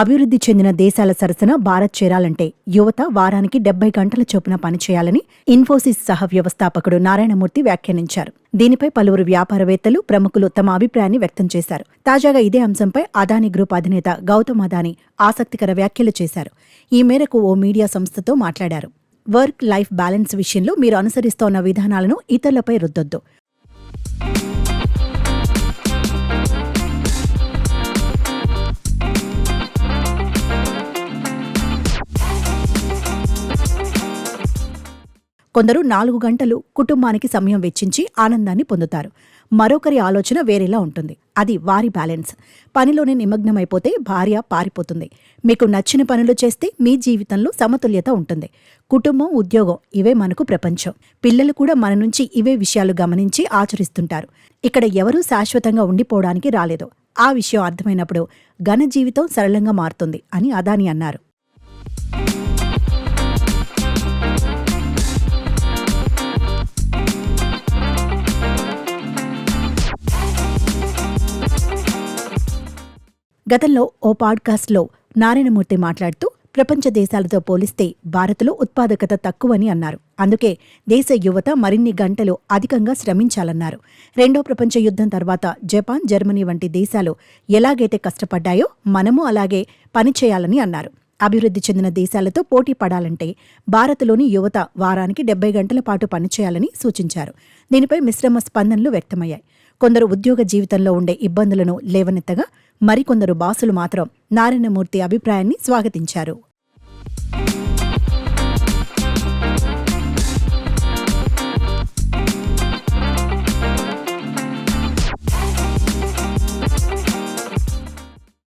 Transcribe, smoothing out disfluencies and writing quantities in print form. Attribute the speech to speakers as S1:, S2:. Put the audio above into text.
S1: అభివృద్ధి చెందిన దేశాల సరసన భారత్ చేరాలంటే యువత వారానికి 70 గంటల చొప్పున పనిచేయాలని ఇన్ఫోసిస్ సహ వ్యవస్థాపకుడు నారాయణమూర్తి వ్యాఖ్యానించారు. దీనిపై పలువురు వ్యాపారవేత్తలు, ప్రముఖులు తమ అభిప్రాయాన్ని వ్యక్తం చేశారు. తాజాగా ఇదే అంశంపై అదానీ గ్రూప్ అధినేత గౌతమ్ అదానీ ఆసక్తికర వ్యాఖ్యలు చేశారు. ఈ మేరకు ఓ మీడియా సంస్థతో మాట్లాడారు. వర్క్ లైఫ్ బ్యాలెన్స్ విషయంలో మీరు అనుసరిస్తోన్న విధానాలను ఇతరులపై రుద్దొద్దు. కొందరు 4 గంటలు కుటుంబానికి సమయం వెచ్చించి ఆనందాన్ని పొందుతారు. మరొకరి ఆలోచన వేరేలా ఉంటుంది. అది వారి బ్యాలెన్స్. పనిలోనే నిమగ్నమైపోతే భార్య పారిపోతుంది. మీకు నచ్చిన పనులు చేస్తే మీ జీవితంలో సమతుల్యత ఉంటుంది. కుటుంబం, ఉద్యోగం ఇవే మనకు ప్రపంచం. పిల్లలు కూడా మన నుంచి ఇవే విషయాలు గమనించి ఆచరిస్తుంటారు. ఇక్కడ ఎవరూ శాశ్వతంగా ఉండిపోవడానికి రాలేదు. ఆ విషయం అర్థమైనప్పుడు ఘన జీవితం సరళంగా మారుతుంది అని అదానీ అన్నారు. గతంలో ఓ పాడ్కాస్ట్లో నారాయణమూర్తి మాట్లాడుతూ ప్రపంచ దేశాలతో పోలిస్తే భారత్లో ఉత్పాదకత తక్కువని అన్నారు. అందుకే దేశ యువత మరిన్ని గంటలు అధికంగా శ్రమించాలన్నారు. రెండో ప్రపంచ యుద్ధం తర్వాత జపాన్, జర్మనీ వంటి దేశాలు ఎలాగైతే కష్టపడ్డాయో మనము అలాగే పనిచేయాలని అన్నారు. అభివృద్ధి చెందిన దేశాలతో పోటీ పడాలంటే భారత్లోని యువత వారానికి 70 గంటల పాటు పనిచేయాలని సూచించారు. దీనిపై మిశ్రమ స్పందనలు వ్యక్తమయ్యాయి. కొందరు ఉద్యోగ జీవితంలో ఉండే ఇబ్బందులను లేవనెత్తగా, మరికొందరు బాసులు మాత్రం నారాయణమూర్తి అభిప్రాయాన్ని స్వాగతించారు.